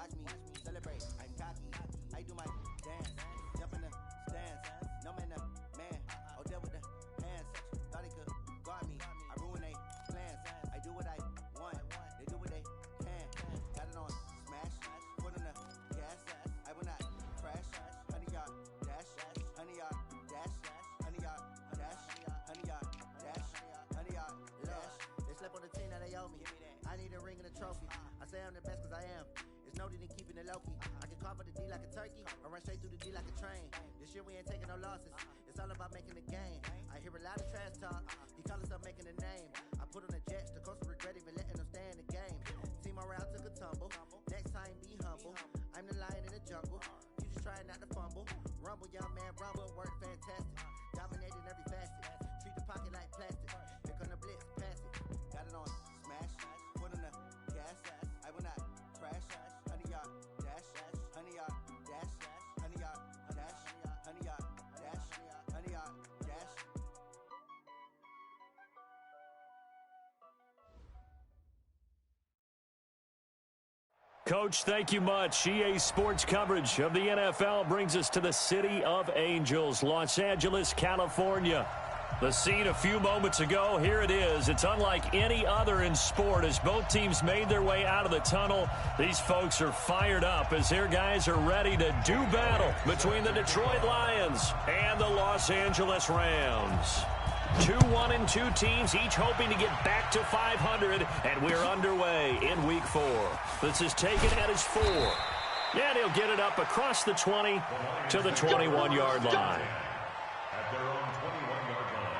Watch me celebrate. I'm cocky. I do my dance. Jump in the stands. No man, the man. Oh, deal with the hands. Thought he could guard me. I ruin they plans. I do what I want. They do what they can. Got it on smash. Put on the gas. I will not crash. 100-yard dash. 100-yard dash. 100-yard dash. 100-yard dash. 100-yard dash. They slept on the team that they owe me. I need a ring and a trophy. I say I'm the best cause I am. It's no need in keeping it low-key. I can carve up the D like a turkey or run straight through the D like a train. This year we ain't taking no losses. It's all about making the game. I hear a lot of trash talk. He call us up making a name. I put on the Jets. The coach will regret even letting them stay in the game. Team morale took a tumble. Next time be humble. I'm the lion in the jungle. You just trying not to fumble. Rumble, young man, rumble. Work fantastic. Dominating every facet. Treat the pocket like plastic. Here come the blitz, pass it. Got it on smash. Put on the gas. I will not crash. 100-yard dash. 100-yard dash. 100-yard dash. 100-yard dash. 100-yard dash. Coach, thank you much. EA Sports coverage of the NFL brings us to the City of Angels, Los Angeles, California. The scene a few moments ago, here it is. It's unlike any other in sport as both teams made their way out of the tunnel. These folks are fired up as their guys are ready to do battle between the Detroit Lions and the Los Angeles Rams. 2-1-2 teams, each hoping to get back to 500, and we're underway in Week 4. This is taken at his 4. And he'll get it up across the 20 to the 21-yard line. At their own 21-yard line.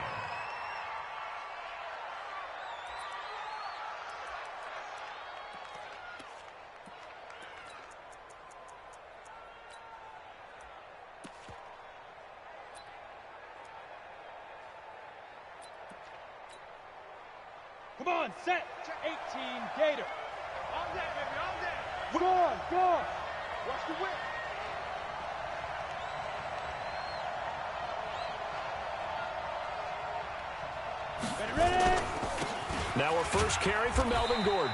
Come on, set to 18, Gator. On deck, baby, on deck. Go on, go on. Watch the whip. Ready? Now a first carry for Melvin Gordon.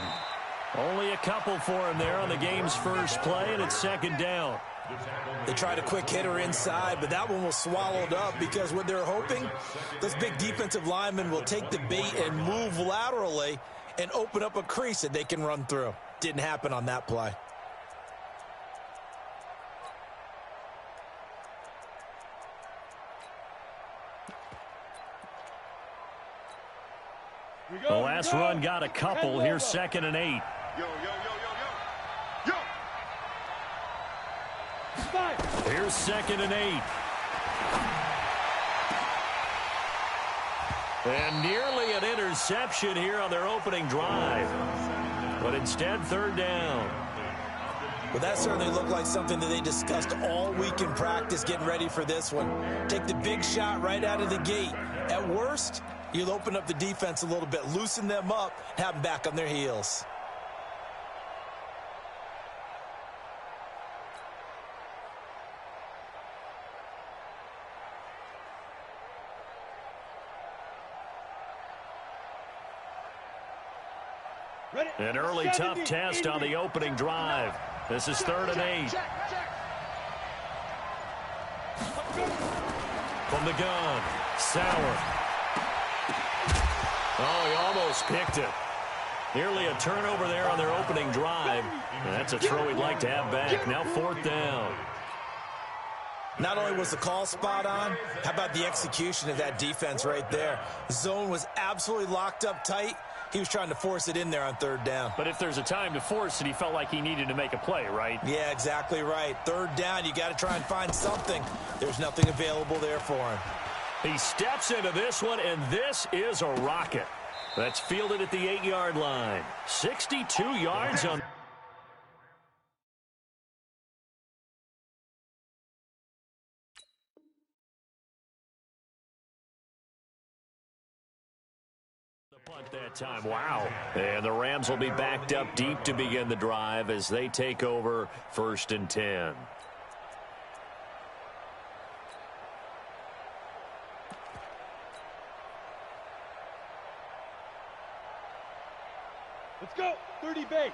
Only a couple for him there on the game's first play, and it's second down. They tried a quick hitter inside, but that one was swallowed up because what they're hoping, those big defensive linemen will take the bait and move laterally and open up a crease that they can run through. Didn't happen on that play. The last run got a couple. Here's 2nd and 8. Yo, yo, yo, yo, yo. Yo. Here's 2nd and 8. And nearly an interception here on their opening drive. But instead, 3rd down. Well, that certainly looked like something that they discussed all week in practice getting ready for this one. Take the big shot right out of the gate. At worst, you'll open up the defense a little bit, loosen them up, have them back on their heels. An early tough test on the opening drive. This is 3rd and 8. From the gun, Sauer. Oh, he almost picked it. Nearly a turnover there on their opening drive. And that's a throw he'd like to have back. Now 4th down. Not only was the call spot on, how about the execution of that defense right there? The zone was absolutely locked up tight. He was trying to force it in there on 3rd down. But if there's a time to force it, he felt like he needed to make a play, right? Yeah, exactly right. 3rd down, you got to try and find something. There's nothing available there for him. He steps into this one, and this is a rocket. That's fielded at the 8-yard line. 62 yards on... punt that time. Wow. And the Rams will be backed up deep to begin the drive as they take over 1st and 10. Let's go. 30 base.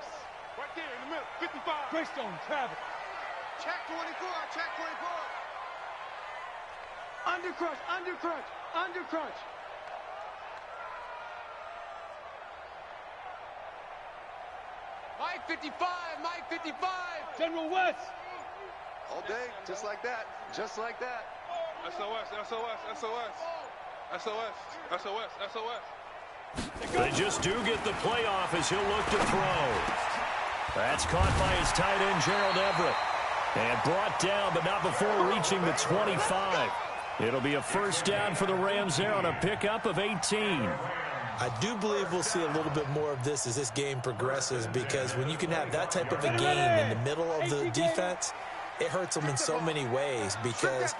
Right there in the middle. 55. Greystone, travel. Check 24. Check 24. Under crunch, under crunch, under crunch. Mike 55. Mike 55. General West. All day, just like that. Just like that. SOS, SOS, SOS. SOS, SOS, SOS. They just do get the playoff as he'll look to throw. That's caught by his tight end, Gerald Everett. And brought down, but not before reaching the 25. It'll be a first down for the Rams there on a pickup of 18. I do believe we'll see a little bit more of this as this game progresses, because when you can have that type of a game in the middle of the defense, it hurts them in so many ways, because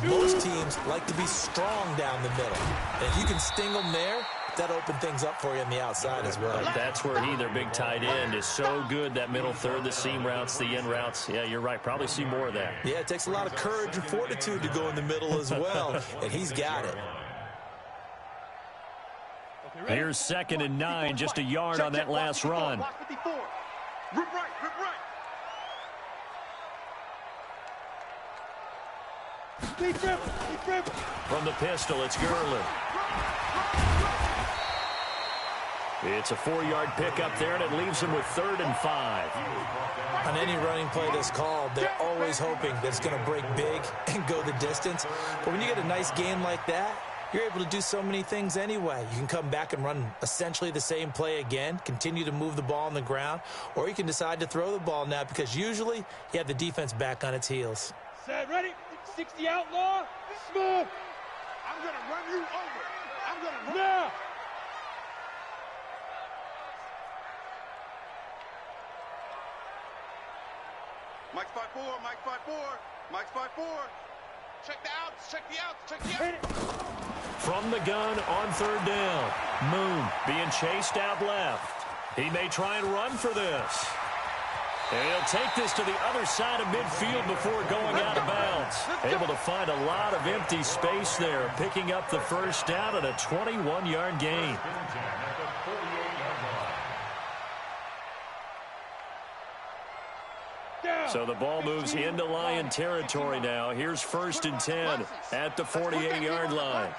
most teams like to be strong down the middle. And if you can sting them there, that opens things up for you on the outside as well. That's where he, their big tight end, is so good, that middle third, the seam routes, the in routes. Yeah, you're right. Probably see more of that. Yeah, it takes a lot of courage and fortitude to go in the middle as well, and he's got it. Here's 2nd and 9, just a yard on that last run. Block 54. Rip right, rip right. From the pistol, it's Gurley. It's a 4-yard pickup there, and it leaves him with 3rd and 5. On any running play that's called, they're always hoping that it's going to break big and go the distance. But when you get a nice game like that, you're able to do so many things anyway. You can come back and run essentially the same play again, continue to move the ball on the ground, or you can decide to throw the ball now, because usually you have the defense back on its heels. Set, ready? 60 outlaw. Smooth. I'm going to run you over. I'm going to run. Now. Mike's 5-4. Mike's 5-4. Mike's 5-4. Check the outs. Check the outs. Check the outs. From the gun on 3rd down. Moon being chased out left. He may try and run for this. And he'll take this to the other side of midfield before going out of bounds. Able to find a lot of empty space there, picking up the first down at a 21-yard gain. So the ball moves into Lion territory now. Here's 1st and 10 at the 48-yard line.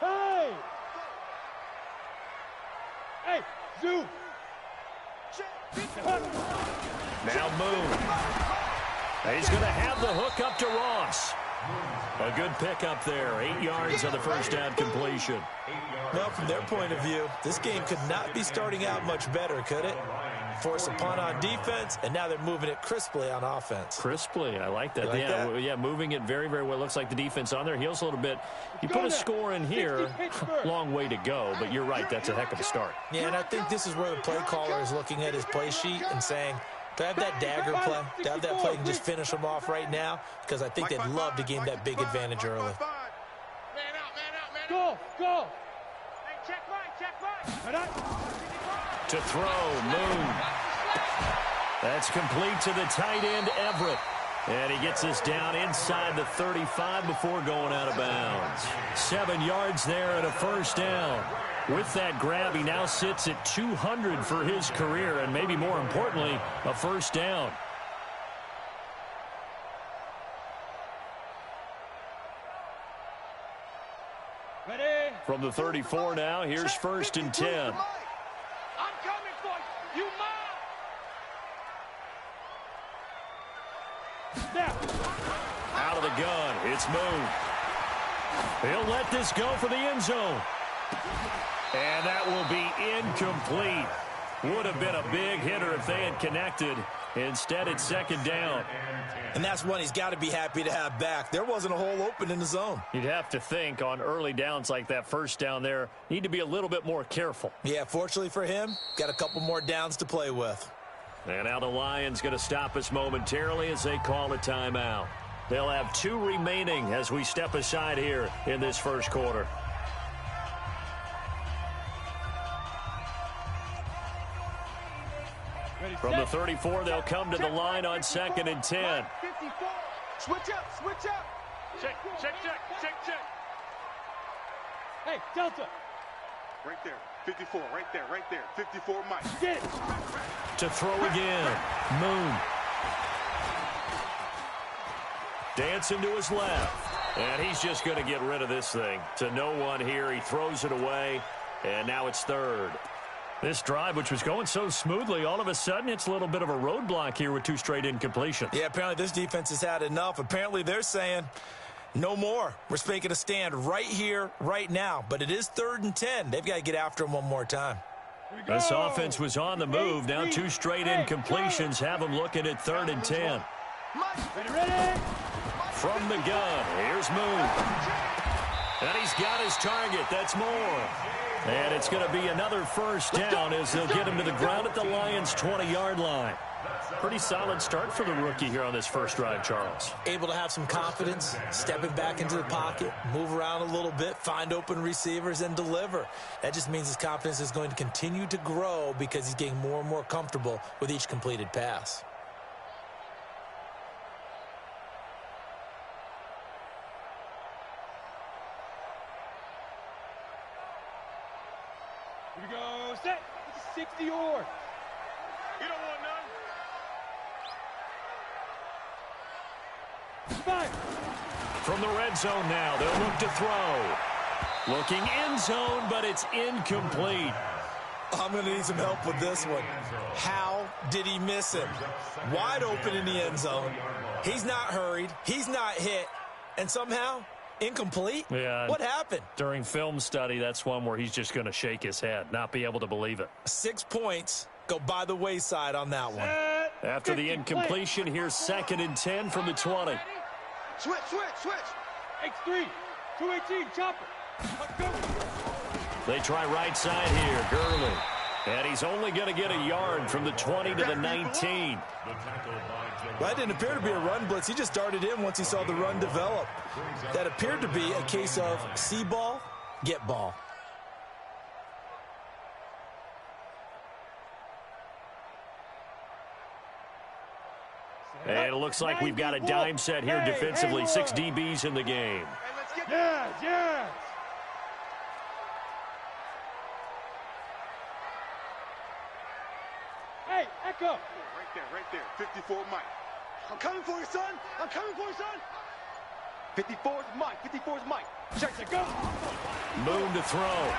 Hey! Hey, zoom! Now Moon. He's going to have the hook up to Ross. A good pickup there. 8 yards on the first down completion. Well, from their point of view, this game could not be starting out much better, could it? Force a punt on defense, and now they're moving it crisply on offense. Crisply, I like that. Like that? Yeah, moving it very, very well. Looks like the defense on their heels a little bit. You put a score in here, long way to go, but you're right, that's a heck of a start. Yeah, and I think this is where the play caller is looking at his play sheet and saying, do I have that dagger play? Do I have that play and just finish them off right now? Because I think they'd love to gain that big advantage early. Man out, man out, man Go, go! Hey, check right. To throw, Moon. That's complete to the tight end, Everett. And he gets us down inside the 35 before going out of bounds. 7 yards there and a first down. With that grab, he now sits at 200 for his career, and maybe more importantly, a first down. Ready? From the 34 now, here's 1st and 10. I'm coming for you. You mine. Snap! Out of the gun, it's Moon. He'll let this go for the end zone. And that will be incomplete. Would have been a big hitter if they had connected. Instead, it's 2nd down. And that's one he's got to be happy to have back. There wasn't a hole open in the zone. You'd have to think on early downs like that, first down there, need to be a little bit more careful. Yeah, fortunately for him, got a couple more downs to play with. And now the Lions going to stop us momentarily as they call a timeout. They'll have 2 remaining as we step aside here in this first quarter. From the 34, they'll come to the line on 2nd and 10. 54. Switch up, switch up. Check, check, check, check, check. Hey, Delta! Right there. 54, right there, 54, Mike. Get it. To throw again. Moon. Dancing to his left. And he's just going to get rid of this thing. To no one here. He throws it away. And now it's third. This drive, which was going so smoothly, all of a sudden it's a little bit of a roadblock here with 2 straight incompletions. Yeah, apparently this defense has had enough. Apparently they're saying no more. We're making a stand right here, right now. But it is 3rd and 10. They've got to get after him one more time. This offense was on the move. Now 2 straight incompletions have them looking at 3rd and 10. Ready? From the gun, here's Moon. And he's got his target. That's more. And it's going to be another first down as they'll get him to the ground at the Lions' 20-yard line. Pretty solid start for the rookie here on this first drive, Charles. Able to have some confidence, stepping back into the pocket, move around a little bit, find open receivers, and deliver. That just means his confidence is going to continue to grow because he's getting more and more comfortable with each completed pass. Here we go. Set. 60 or. You don't want none. Fire. From the red zone now, they'll look to throw. Looking end zone, but it's incomplete. I'm going to need some help with this one. How did he miss him? Wide open in the end zone. He's not hurried. He's not hit. And somehow, incomplete? Yeah. What happened? During film study, that's one where he's just going to shake his head, not be able to believe it. 6 points go by the wayside on that one. After the incompletion, here's 2nd and 10 from the 20. Switch. X3. 218. Chopper. Let's go. They try right side here, Gurley. And he's only going to get a yard from the 20 to the 19. That didn't appear to be a run blitz. He just darted in once he saw the run develop. That appeared to be a case of see ball, get ball. And it looks like we've got a dime set here defensively. 6 DBs in the game. Yes. Hey, Echo. Right there, 54, Mike. I'm coming for you, son. 54 is Mike. Check the go. Moon to throw.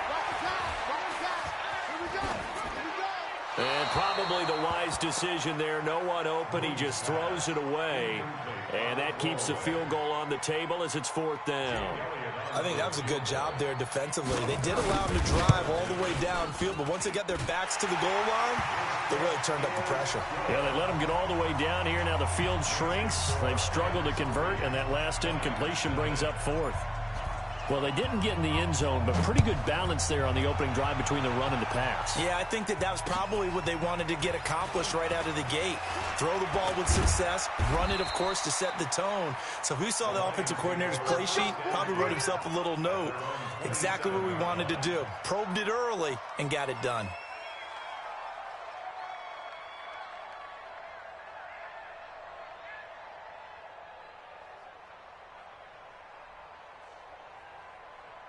And probably the wise decision there. No one open. He just throws it away. And that keeps the field goal on the table as it's 4th down. I think that was a good job there defensively. They did allow him to drive all the way downfield, but once they got their backs to the goal line, they really turned up the pressure. Yeah, they let him get all the way down here. Now the field shrinks. They've struggled to convert, and that last incompletion brings up 4th. Well, they didn't get in the end zone, but pretty good balance there on the opening drive between the run and the pass. Yeah, I think that was probably what they wanted to get accomplished right out of the gate. Throw the ball with success, run it, of course, to set the tone. So who saw the offensive coordinator's play sheet? Probably wrote himself a little note. Exactly what we wanted to do. Probed it early and got it done.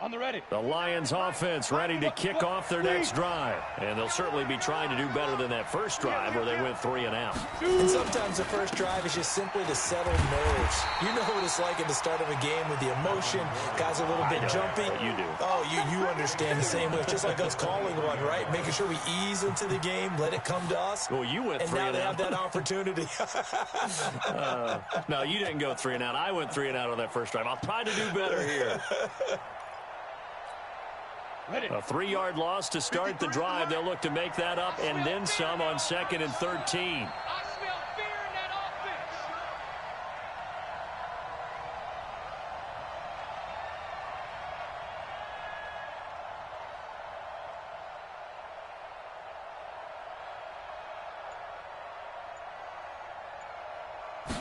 On the ready. The Lions offense ready to kick off their next drive. And they'll certainly be trying to do better than that first drive where they went 3 and out. And sometimes the first drive is just simply to settle nerves. You know what it's like at the start of a game with the emotion. Guys are a little bit jumpy. You do. Oh, you understand the same way. It's just like us calling one, right? Making sure we ease into the game, let it come to us. Well, you went 3 and and out. now they have that opportunity. No, you didn't go 3 and out. I went 3 and out on that first drive. I'll try to do better here. A 3-yard loss to start the drive. They'll look to make that up and then some on 2nd and 13. I smell fear in that offense.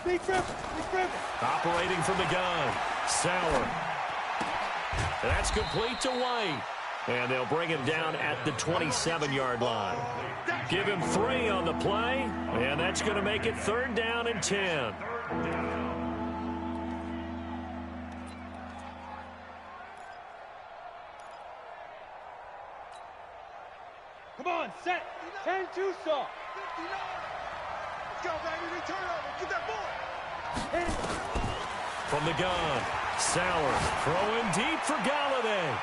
Big Griffin. Operating from the gun. Sauer. That's complete to White. And they'll bring him down at the 27-yard line. Give him 3 on the play, and that's going to make it 3rd down and 10. Come on, set. 10-2 saw. Let's go, baby. Return over. Get that ball. From the gun, Sauer throwing deep for Galladay.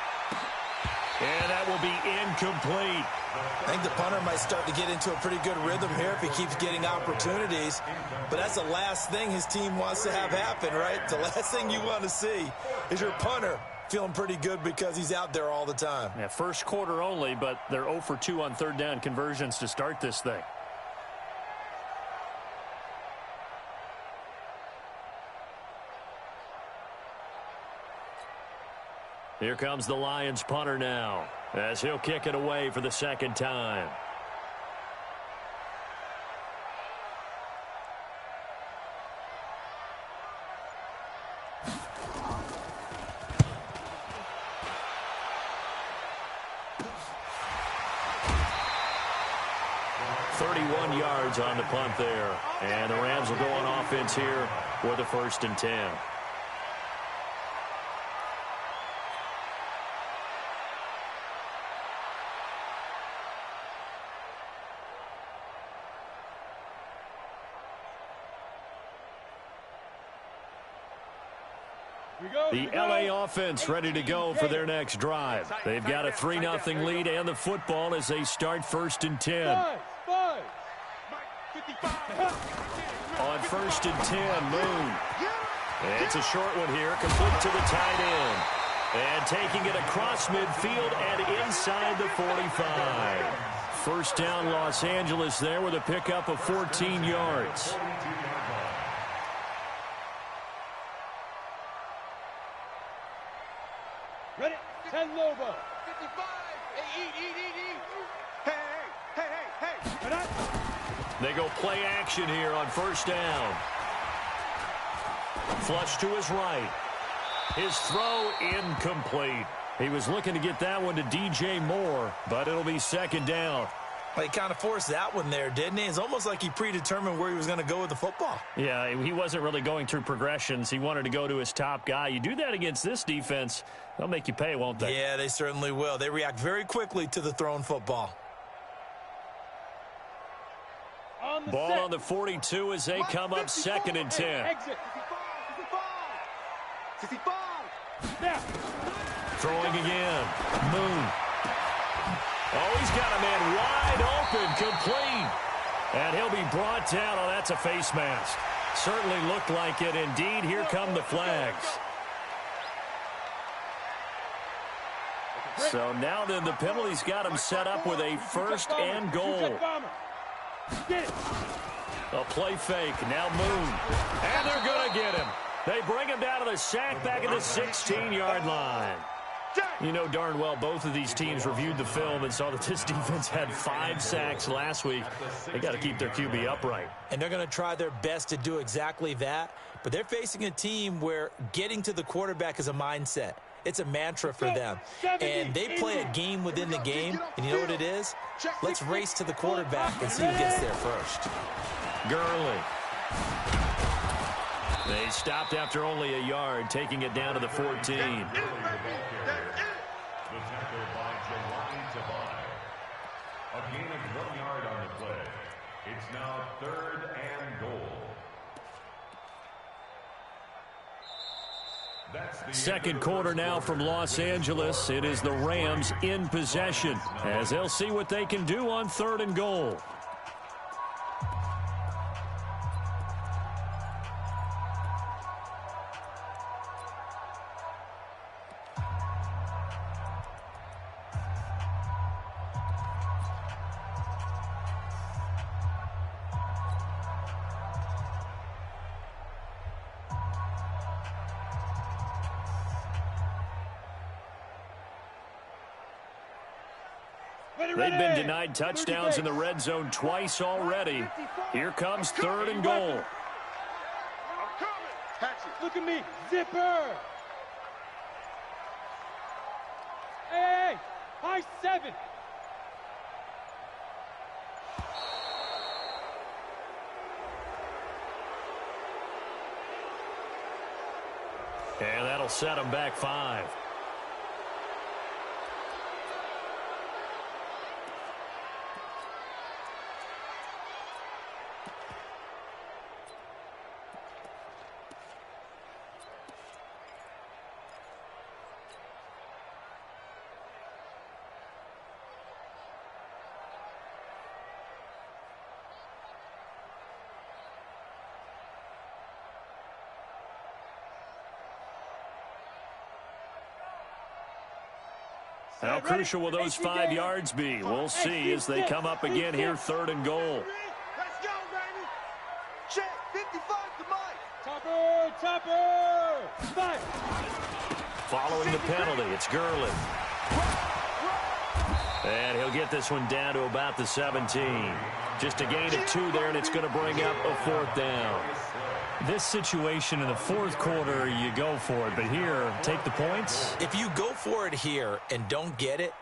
And that will be incomplete. I think the punter might start to get into a pretty good rhythm here if he keeps getting opportunities. But that's the last thing his team wants to have happen, right? The last thing you want to see is your punter feeling pretty good because he's out there all the time. Yeah, first quarter only, but they're 0 for 2 on third down conversions to start this thing. Here comes the Lions punter now, as he'll kick it away for the second time. Yards on the punt there, and the Rams will go on offense here for the 1st and 10. The LA offense ready to go for their next drive. They've got a 3-0 lead and the football as they start 1st and 10. On 1st and 10, Moon. It's a short one here, complete to the tight end. And taking it across midfield and inside the 45. First down, Los Angeles there with a pickup of 14 yards. Ready? 10 Lobo. 55. Hey, eat. Hey. They go play action here on 1st down. Flush to his right. His throw incomplete. He was looking to get that one to DJ Moore, but it'll be 2nd down. Well, he kind of forced that one there, didn't he? It's almost like he predetermined where he was going to go with the football. Yeah, he wasn't really going through progressions. He wanted to go to his top guy. You do that against this defense, they'll make you pay, won't they? Yeah, they certainly will. They react very quickly to the thrown football. Ball on the 42 as they come up 2nd and 10. Exit. 55. Now. Throwing again. Moon. Oh, he's got a man wide open, complete. And he'll be brought down. Oh, that's a face mask. Certainly looked like it. Indeed, here come the flags. So now then the penalty's got him set up with a 1st and goal. A play fake. Now Moon. And they're going to get him. They bring him down to the sack back at the 16-yard line. You know darn well both of these teams reviewed the film and saw that this defense had 5 sacks last week. They got to keep their QB upright. And they're going to try their best to do exactly that. But they're facing a team where getting to the quarterback is a mindset. It's a mantra for them. And they play a game within the game. And you know what it is? Let's race to the quarterback and see who gets there first. Gurley. They stopped after only a yard, taking it down to the 14. The tackle by Jelani Tavai. A gain of 1 yard on the play. It's now 3rd and goal. Second quarter now from Los Angeles. It is the Rams in possession as they'll see what they can do on 3rd and goal. They've been denied touchdowns in the red zone twice already. Here comes 3rd and goal. Look at me, zipper. Hey, high 7. And that'll set them back 5. How crucial will those 5 yards be? We'll see as they come up again here, 3rd and goal. Let's go, baby. Check. 55 to Mike. Topper. 5. Following the penalty, it's Gerlin. And he'll get this one down to about the 17. Just a gain of 2 there, and it's going to bring up a 4th down. This situation in the 4th quarter, you go for it. But here, take the points. If you go for it here and don't get it,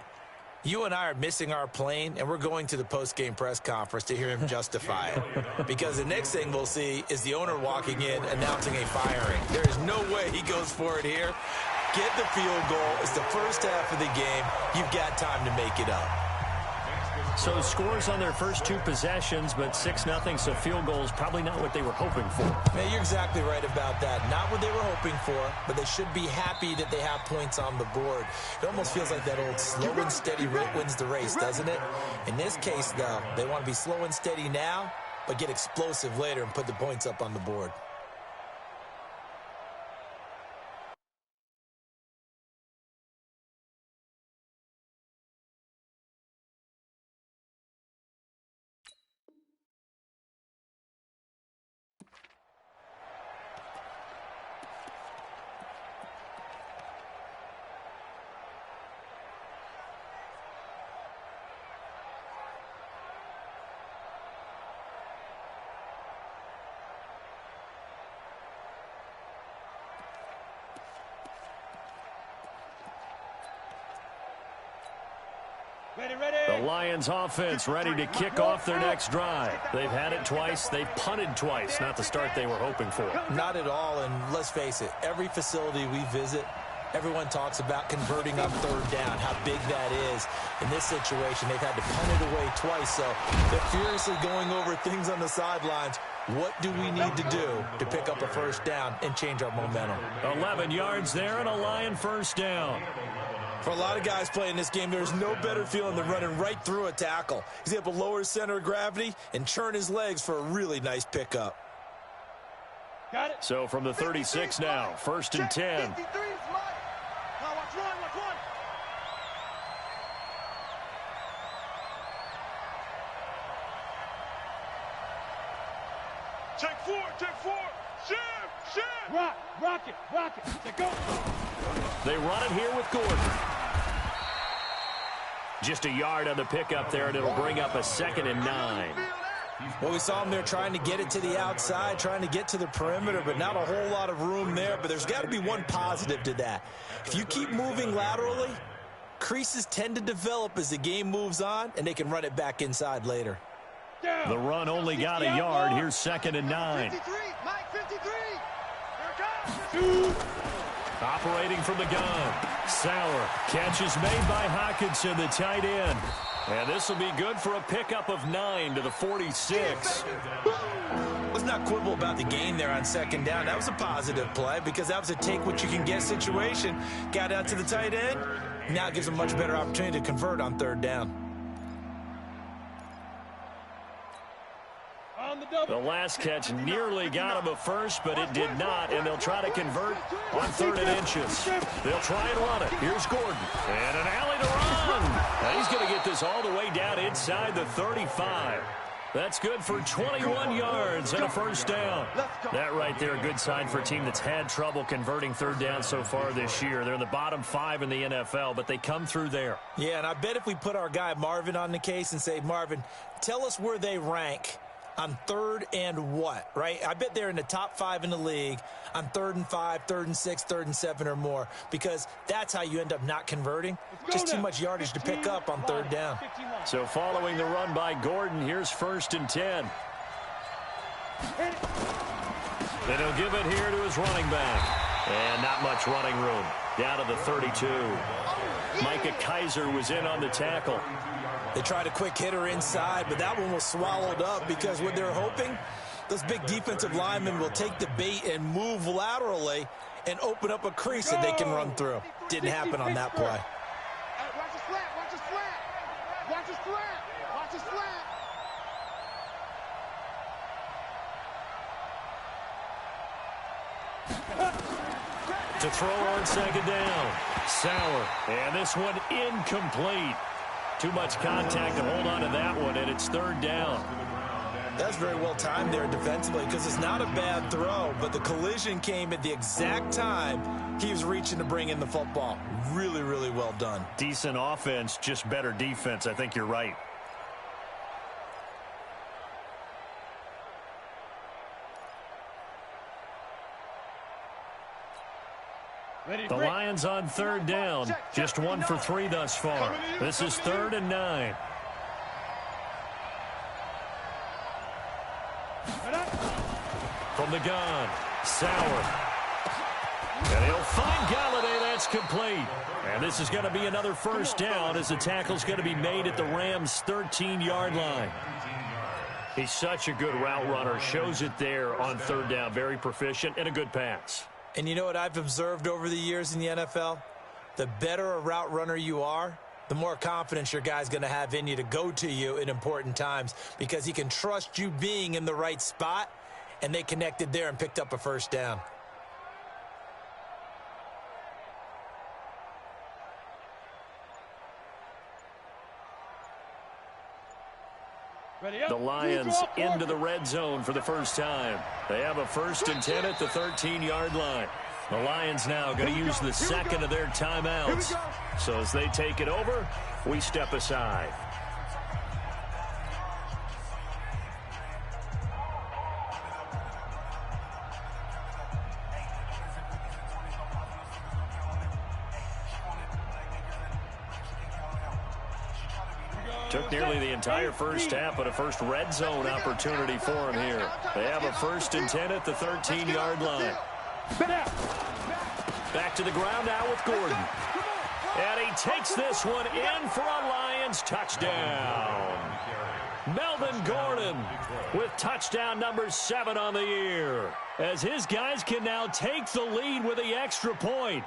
you and I are missing our plane, and we're going to the post-game press conference to hear him justify it. Because the next thing we'll see is the owner walking in announcing a firing. There is no way he goes for it here. Get the field goal. It's the first half of the game. You've got time to make it up. So scores on their first 2 possessions, but 6-0, so field goals probably not what they were hoping for. Man, you're exactly right about that. Not what they were hoping for, but they should be happy that they have points on the board. It almost feels like that old slow and steady wins the race, doesn't it? In this case, though, they want to be slow and steady now, but get explosive later and put the points up on the board. The Lions offense ready to kick off their next drive. They've had it twice. They've punted twice. Not the start they were hoping for. Not at all, and let's face it, every facility we visit, everyone talks about converting on 3rd down, how big that is. In this situation, they've had to punt it away twice, so they're furiously going over things on the sidelines. What do we need to do to pick up a 1st down and change our momentum? 11 yards there and a Lion 1st down. For a lot of guys playing this game, there's no better feeling than running right through a tackle. He's able to lower his center of gravity and churn his legs for a really nice pickup. Got it. So from the 36 now, 1st and 10. 53 is Mike. Now watch one. Check 4. Shift. Rock it. Let's go. They run it here with Gordon. Just a yard on the pickup there, and it'll bring up a 2nd and 9. Well, we saw him there trying to get it to the outside, trying to get to the perimeter, but not a whole lot of room there. But there's got to be one positive to that. If you keep moving laterally, creases tend to develop as the game moves on, and they can run it back inside later. The run only got a yard. Here's 2nd and 9. 53, Mike 53. Here it comes. Operating from the gun. Sauer. Catch is made by Hockenson, the tight end. And this will be good for a pickup of 9 to the 46. Let's not quibble about the gain there on 2nd down. That was a positive play because that was a take-what-you-can-get situation. Got out to the tight end. Now it gives them a much better opportunity to convert on 3rd down. The last catch nearly got him a 1st, but it did not, and they'll try to convert on 3rd and inches. They'll try and run it. Here's Gordon. And an alley to run. And he's going to get this all the way down inside the 35. That's good for 21 yards and a 1st down. That right there, a good sign for a team that's had trouble converting 3rd down so far this year. They're in the bottom 5 in the NFL, but they come through there. Yeah, and I bet if we put our guy Marvin on the case and say, Marvin, tell us where they rank on 3rd and what, right? I bet they're in the top 5 in the league on 3rd and 5, 3rd and 6, 3rd and 7 or more, because that's how you end up not converting. Just too much yardage to pick up on 3rd down. So following the run by Gordon, here's 1st and 10. And he'll give it here to his running back. And not much running room. Down to the 32. Micah Kaiser was in on the tackle. They tried a quick hitter inside, but that one was swallowed up because what they're hoping, those big defensive linemen will take the bait and move laterally and open up a crease that they can run through. Didn't happen on that play. Watch his flat, watch his flat. Watch his flat, watch his flat. To throw on second down. Sauer. And this one incomplete. Too much contact to hold on to that one, and it's third down. That's very well timed there defensively because it's not a bad throw, but the collision came at the exact time he was reaching to bring in the football. Really, really well done. Decent offense, just better defense. I think you're right. The Lions on third down. Just 1 for 3 thus far. This is 3rd and 9. From the gun, Sauer. And he'll find Galladay. That's complete. And this is going to be another first down as the tackle's going to be made at the Rams' 13-yard line. He's such a good route runner. Shows it there on third down. Very proficient and a good pass. And you know what I've observed over the years in the NFL? The better a route runner you are, the more confidence your guy's going to have in you to go to you in important times because he can trust you being in the right spot, and they connected there and picked up a first down. The Lions into the red zone for the first time. They have a 1st and 10 at the 13-yard line. The Lions now going to use the second of their timeouts. So as they take it over, we step aside. Took nearly the entire first half, but a first red zone opportunity for him here. They have a 1st and 10 at the 13-yard line. Back to the ground now with Gordon. And he takes this one in for a Lions touchdown. Melvin Gordon with touchdown number 7 on the year, as his guys can now take the lead with the extra point.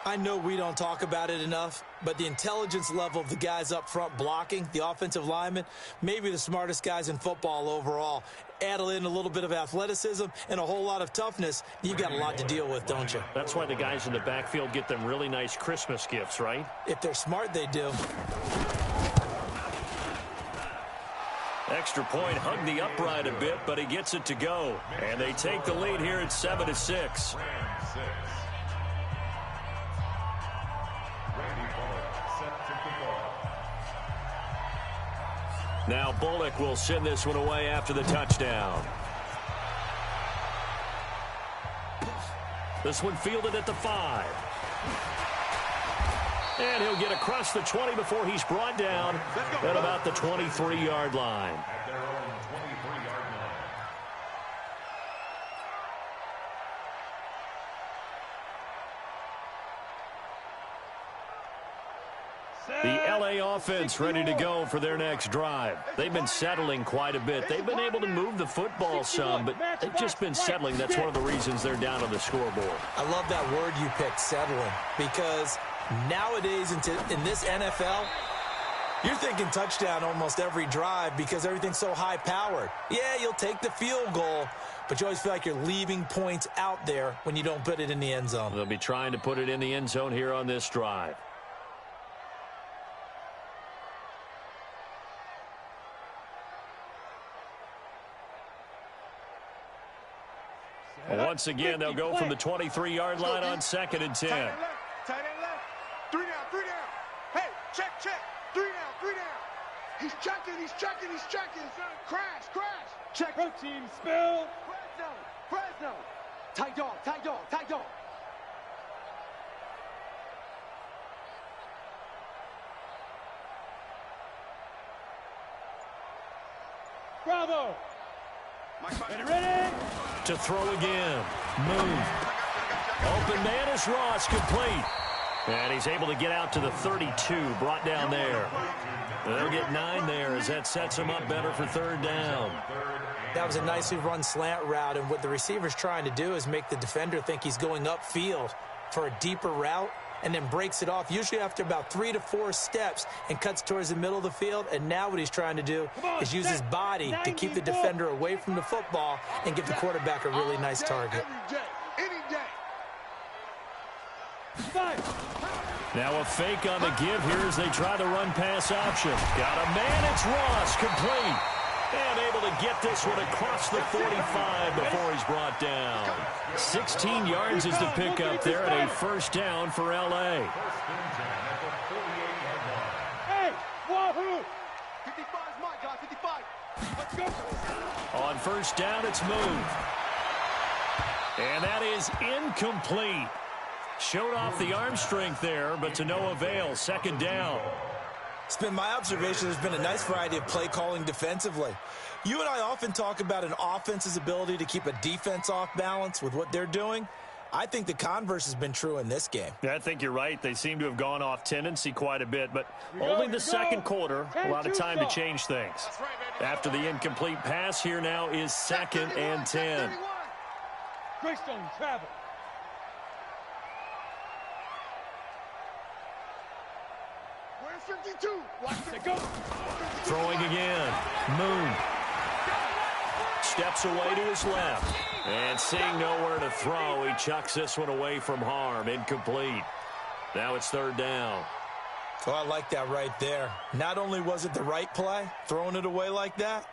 I know we don't talk about it enough, but the intelligence level of the guys up front blocking, the offensive linemen, maybe the smartest guys in football overall. Add in a little bit of athleticism and a whole lot of toughness, you've got a lot to deal with, don't you? That's why the guys in the backfield get them really nice Christmas gifts, right? If they're smart, they do. Extra point hugged the upright a bit, but he gets it to go. And they take the lead here at 7-6. Now Bullock will send this one away after the touchdown. This one fielded at the 5. And he'll get across the 20 before he's brought down at about the 23-yard line. At their own 23-yard line. The LA offense ready to go for their next drive. They've been settling quite a bit. They've been able to move the football some, but they've just been settling. That's one of the reasons they're down on the scoreboard. I love that word you picked, settling, because nowadays in this NFL, you're thinking touchdown almost every drive because everything's so high-powered. Yeah, you'll take the field goal, but you always feel like you're leaving points out there when you don't put it in the end zone. They'll be trying to put it in the end zone here on this drive. Once again, they'll go from the 23-yard line on 2nd and 10. Tight end left. 3 down, 3 down. Hey, check. 3 down, 3 down. He's checking. Crash. Check. Team spill. Fresno. Tight dog. Bravo. Ready? To throw again. Move. Open man is Ross, complete. And he's able to get out to the 32, brought down there. They'll get 9 there as that sets him up better for third down. That was a nicely run slant route, and what the receiver's trying to do is make the defender think he's going upfield for a deeper route and then breaks it off, usually after about 3 to 4 steps, and cuts towards the middle of the field. And now what he's trying to do is use his body to keep the defender away from the football and give the quarterback a really nice target. Now a fake on the give here as they try the run-pass option. Got a man, it's Ross, complete. And able to get this one across the 45 before he's brought down. 16 yards is the pickup there at a first down for L.A. Hey, wahoo! 55 is my guy, 55. Let's go. On first down, it's moved. And that is incomplete. Showed off the arm strength there, but to no avail. Second down. It's been my observation there's been a nice variety of play calling defensively. You and I often talk about an offense's ability to keep a defense off balance with what they're doing. I think the converse has been true in this game. Yeah, I think you're right. They seem to have gone off tendency quite a bit, but only the second quarter, a lot of time to change things. After the incomplete pass, here now is 2nd and 10. Greystone travel. Where's 52? Watch it go. Throwing again. Moon. Steps away to his left. And seeing nowhere to throw, he chucks this one away from harm. Incomplete. Now it's third down. Oh, I like that right there. Not only was it the right play, throwing it away like that,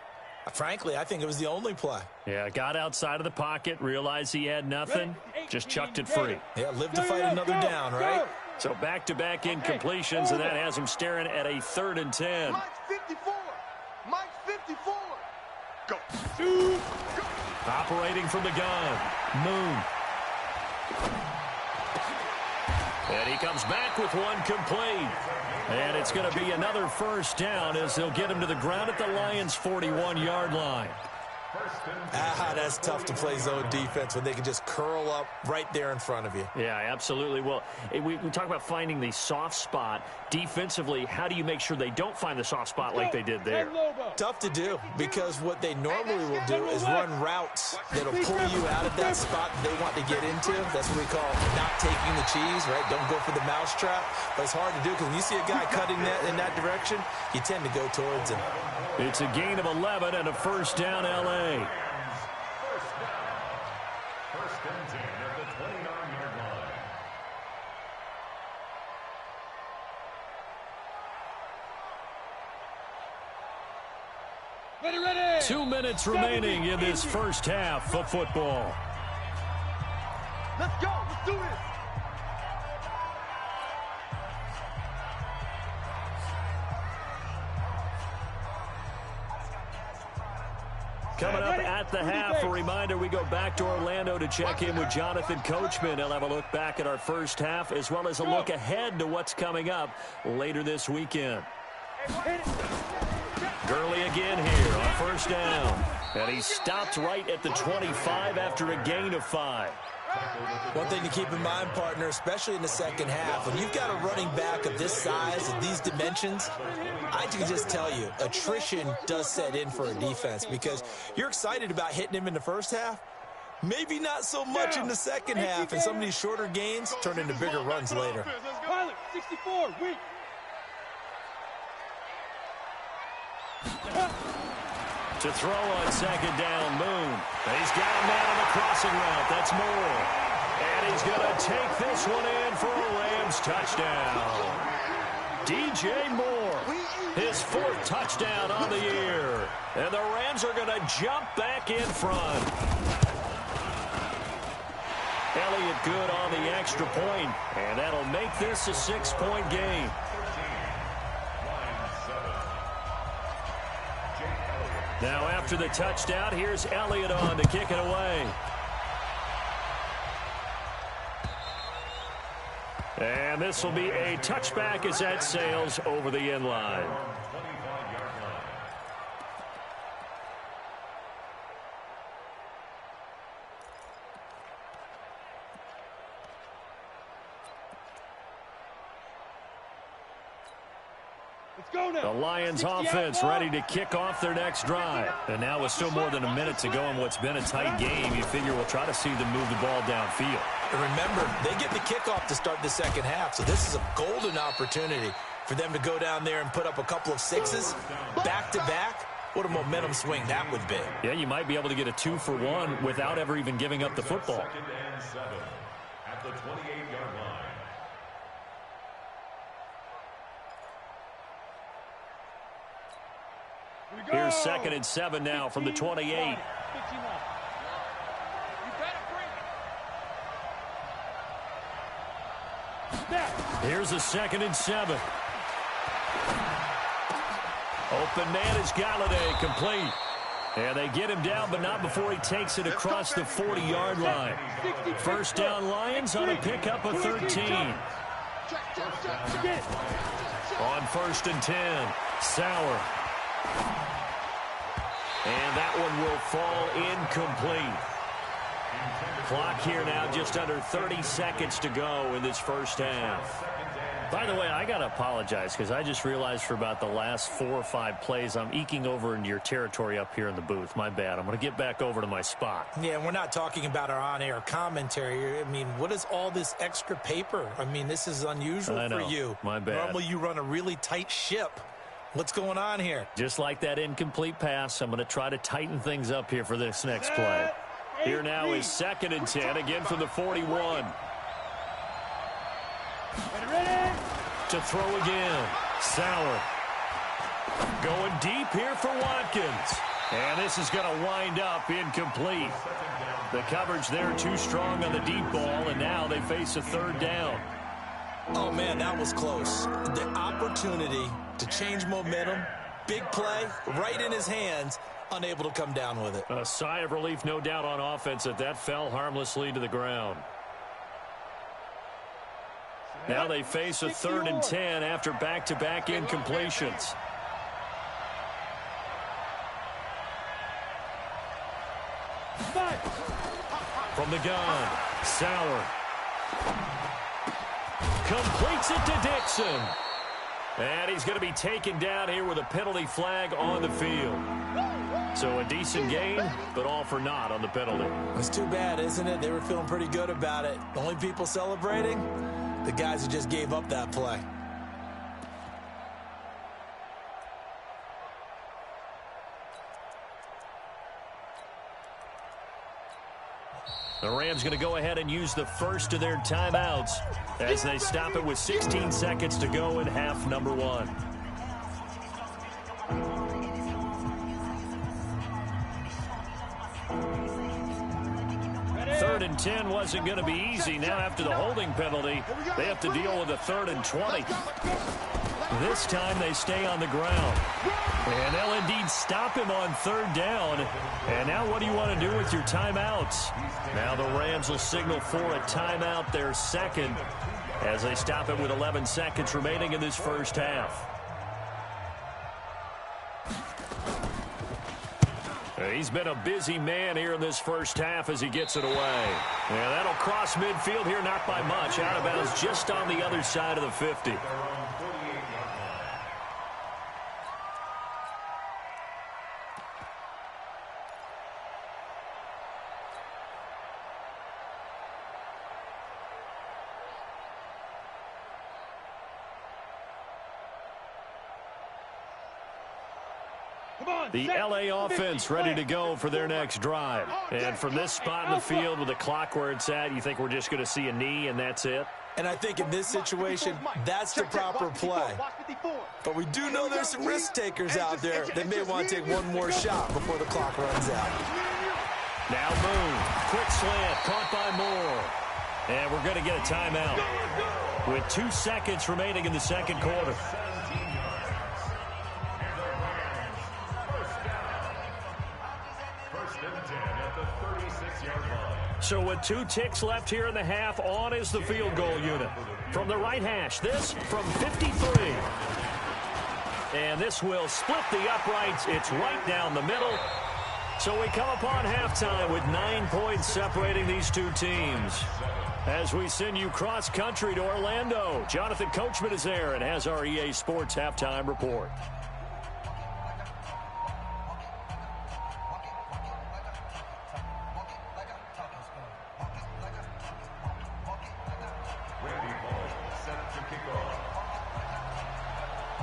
frankly, I think it was the only play. Yeah, got outside of the pocket, realized he had nothing, just chucked it free. Yeah, live to fight another down, right? So back-to-back incompletions, and that has him staring at a 3rd and 10. Mike's 54. Mike's 54. Go. Operating from the gun. Moon. And he comes back with one complete. And it's going to be another first down as they'll get him to the ground at the Lions' 41-yard line. That's tough to play zone defense when they can just curl up right there in front of you. Yeah, absolutely. Well, we talk about finding the soft spot. Defensively, how do you make sure they don't find the soft spot like they did there? Tough to do, because what they normally will do is run routes that'll pull you out of that spot they want to get into. That's what we call not taking the cheese, right? Don't go for the mousetrap. But it's hard to do because when you see a guy cutting that in that direction, you tend to go towards him. It's a gain of 11 and a first down, L.A. First and 10 at the 29-yard line. Ready. 2 minutes remaining in this first half of football. Let's go. Let's do this. Coming up at the half, a reminder, we go back to Orlando to check in with Jonathan Coachman. He'll have a look back at our first half as well as a look ahead to what's coming up later this weekend. Gurley again here on first down. And he stopped right at the 25 after a gain of 5. One thing to keep in mind, partner, especially in the second half, when you've got a running back of this size and these dimensions, I can just tell you, attrition does set in for a defense because you're excited about hitting him in the first half. Maybe not so much in the second half, and some of these shorter gains turn into bigger runs later. Pilot, 64, weak. To throw on second down, Moon. He's got a man on the crossing route. That's Moore. And he's going to take this one in for a Rams touchdown. DJ Moore, his 4th touchdown on the year. And the Rams are going to jump back in front. Elliott good on the extra point, and that'll make this a 6-point game. Now after the touchdown, here's Elliott on to kick it away. And this will be a touchback as that sails over the end line. The Lions offense ready to kick off their next drive. And now with still more than a minute to go in what's been a tight game, you figure we'll try to see them move the ball downfield. And remember, they get the kickoff to start the second half, so this is a golden opportunity for them to go down there and put up a couple of sixes back-to-back. What a momentum swing that would be. Yeah, you might be able to get a 2-for-1 without ever even giving up the football. 2nd and 7 at the 28-yard line. Here's 2nd and 7 now from the 28. Here's a 2nd and 7. Open man is Galladay, complete. And they get him down, but not before he takes it across the 40-yard line. First down Lions on a pickup of 13. On 1st and 10, Sauer. And that one will fall incomplete. Clock here now, just under 30 seconds to go in this first half. By the way, I got to apologize because I just realized for about the last 4 or 5 plays, I'm eking over into your territory up here in the booth. My bad. I'm going to get back over to my spot. Yeah, we're not talking about our on-air commentary. I mean, what is all this extra paper? I mean, this is unusual for you. My bad. Normally you run a really tight ship. What's going on here? Just like that incomplete pass, I'm going to try to tighten things up here for this next play. Here now is 2nd and 10, again from the 41. To throw again. Sauer. Going deep here for Watkins. And this is going to wind up incomplete. The coverage there too strong on the deep ball, and now they face a 3rd down. Oh, man, that was close. The opportunity to change momentum, big play, right in his hands, unable to come down with it. A sigh of relief, no doubt, on offense that fell harmlessly to the ground. Now they face a 3rd and 10 after back-to-back incompletions. From the gun, Sauer. Completes it to Dixon. And he's going to be taken down here with a penalty flag on the field. So a decent gain, but all for naught on the penalty. It's too bad, isn't it? They were feeling pretty good about it. The only people celebrating, the guys who just gave up that play. The Rams going to go ahead and use the first of their timeouts as they stop it with 16 seconds to go in half number 1. Third and 10 wasn't going to be easy. Now after the holding penalty, they have to deal with a 3rd and 20. This time they stay on the ground. And they'll indeed stop him on 3rd down. And now what do you want to do with your timeouts? Now the Rams will signal for a timeout, their 2nd, as they stop it with 11 seconds remaining in this first half. He's been a busy man here in this first half as he gets it away. Yeah, that'll cross midfield here, not by much. Out of bounds just on the other side of the 50. The LA offense ready to go for their next drive. And from this spot in the field with the clock where it's at, you think we're just going to see a knee and that's it? And I think in this situation, that's the proper play. But we do know there's some risk takers out there that may want to take one more shot before the clock runs out. Now Moon, quick slant, caught by Moore. And we're going to get a timeout with 2 seconds remaining in the second quarter. So with 2 ticks left here in the half, on is the field goal unit. From the right hash, this from 53. And this will split the uprights. It's right down the middle. So we come upon halftime with 9 points separating these two teams. As we send you cross-country to Orlando, Jonathan Coachman is there and has our EA Sports halftime report.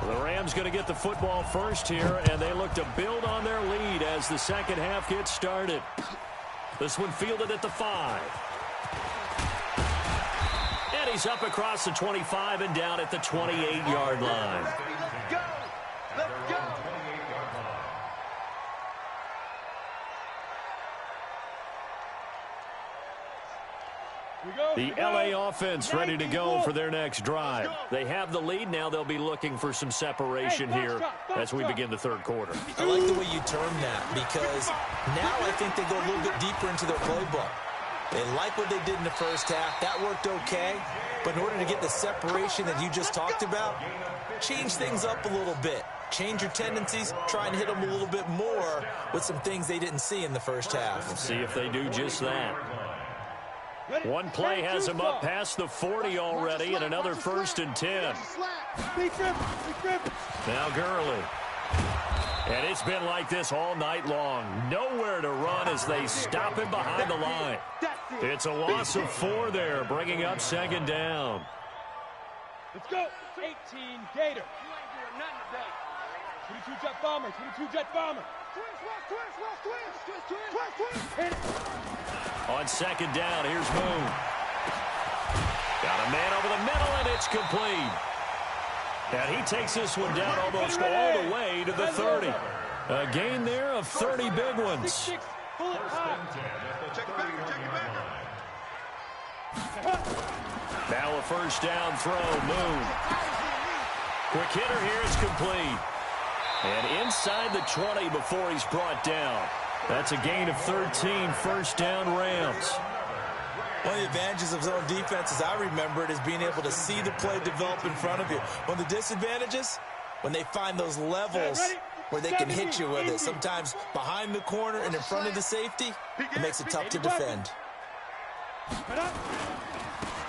The Rams going to get the football first here, and they look to build on their lead as the second half gets started. This one fielded at the 5. And he's up across the 25 and down at the 28-yard line. Let's go! Let's go! The LA offense ready to go for their next drive. They have the lead. Now they'll be looking for some separation here as we begin the third quarter. I like the way you term that, because now I think they go a little bit deeper into their playbook. They like what they did in the first half. That worked okay. But in order to get the separation that you just talked about, change things up a little bit. Change your tendencies. Try and hit them a little bit more with some things they didn't see in the first half. Let's see if they do just that. One play has him up past the 40 already, and another 1st and 10. Now Gurley. And it's been like this all night long. Nowhere to run as they stop him behind the line. It's a loss of 4 there, bringing up 2nd down. Let's go. 18 Gator. You ain't doing nothing today. 22 jet bomber. 22 jet bomber. Twist. Hit it. On 2nd down, here's Moon. Got a man over the middle, and it's complete. And he takes this one down almost all the way to the 30. A gain there of 30 big ones. Now a 1st down throw, Moon. Quick hitter here, it's complete. And inside the 20 before he's brought down. That's a gain of 13, 1st down Rams. One of the advantages of zone defense, as I remember it, is being able to see the play develop in front of you. One of the disadvantages, when they find those levels where they can hit you with it. Sometimes behind the corner and in front of the safety, it makes it tough to defend.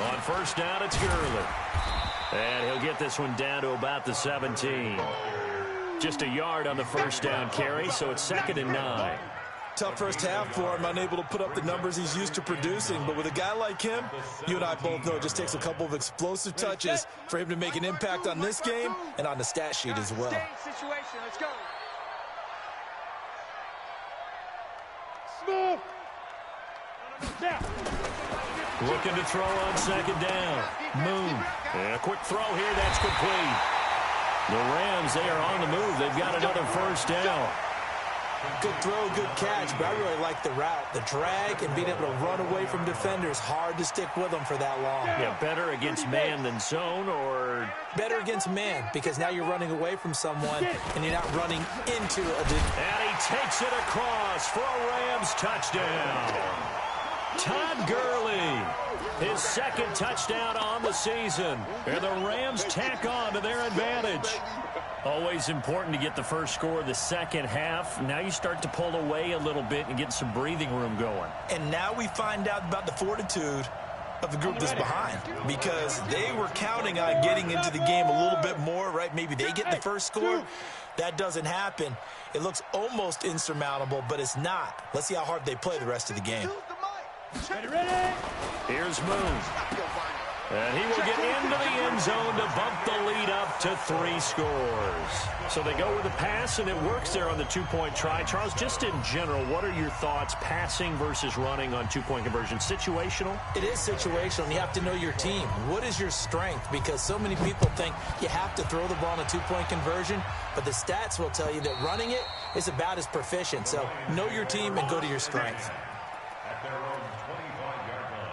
On 1st down, it's Gurley. And he'll get this one down to about the 17. Just a yard on the 1st down carry, so it's 2nd and 9. Tough first half for him, unable to put up the numbers he's used to producing. But with a guy like him, you and I both know it just takes a couple of explosive touches for him to make an impact on this game and on the stat sheet as well. Let's go. Smooth. Looking to throw on 2nd down. Moon. And a quick throw here, that's complete. The Rams, they are on the move. They've got another 1st down. Good throw, good catch, but I really like the route. The drag and being able to run away from defenders, hard to stick with them for that long. Yeah, better against man than zone, or? Better against man, because now you're running away from someone and you're not running into a... And he takes it across for a Rams touchdown. Todd Gurley, his 2nd touchdown on the season. And the Rams tack on to their advantage. Always important to get the first score of the second half. Now you start to pull away a little bit and get some breathing room going. And now we find out about the fortitude of the group that's behind, because they were counting on getting into the game a little bit more, right? Maybe they get the first score. That doesn't happen. It looks almost insurmountable, but it's not. Let's see how hard they play the rest of the game. Ready? Here's Moon. And he will get into the end zone to bump the lead up to 3 scores. So they go with the pass, and it works there on the 2-point try. Charles, just in general, what are your thoughts passing versus running on 2-point conversion? Situational? It is situational, and you have to know your team. What is your strength? Because so many people think you have to throw the ball in a 2-point conversion, but the stats will tell you that running it is about as proficient. So know your team and go to your strength. At their own 25-yard line.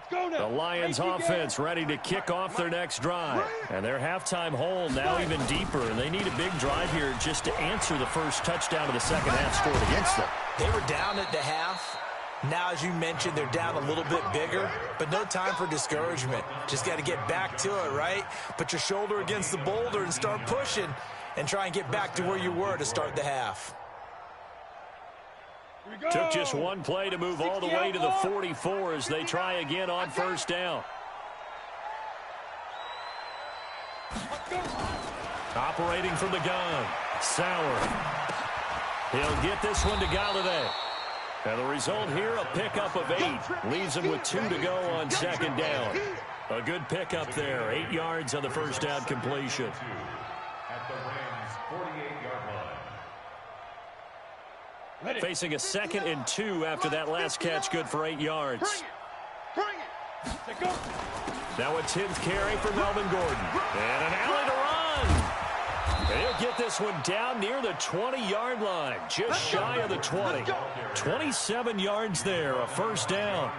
The Lions offense ready to kick off their next drive. And their halftime hole now even deeper, and they need a big drive here just to answer the first touchdown of the second half scored against them. They were down at the half. Now, as you mentioned, they're down a little bit bigger, but no time for discouragement. Just got to get back to it, right? Put your shoulder against the boulder and start pushing and try and get back to where you were to start the half. Took just one play to move all the way to the 44 as they try again on first down. Operating from the gun, Sauer. He'll get this one to Galladay. And the result here, a pickup of 8. Leaves him with 2 to go on second down. A good pickup there. 8 yards on the first down completion. At the Rams' 48-yard line. Facing a 2nd and 2 after that last catch, good for 8 yards. Now a 10th carry for Melvin Gordon. And an alley to run. And he'll get this one down near the 20-yard line, just shy of the 20. 27 yards there, a first down.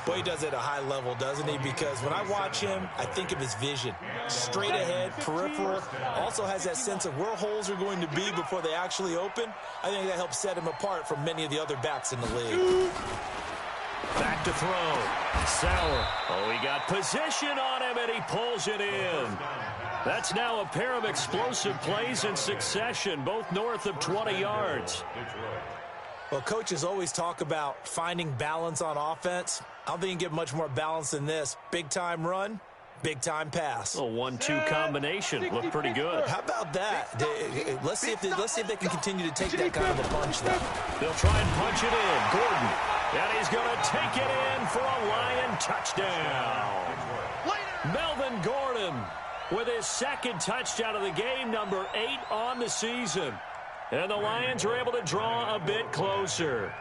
Boy, he does it at a high level, doesn't he? Because when I watch him, I think of his vision. Straight ahead, peripheral, also has that sense of where holes are going to be before they actually open. I think that helps set him apart from many of the other backs in the league. Back to throw. Sauer. Oh, he got position on him, and he pulls it in. That's now a pair of explosive plays in succession, both north of 20 yards. Well, coaches always talk about finding balance on offense. I don't think you can get much more balance than this. Big-time run, big-time pass. A 1-2 combination. Looked pretty good. How about that? Let's see if they can continue to take that kind of a punch there. They'll try and punch it in. Gordon. And he's going to take it in for a Lion touchdown. Melvin Gordon with his 2nd touchdown of the game, number 8 on the season. And the Lions are able to draw a bit closer.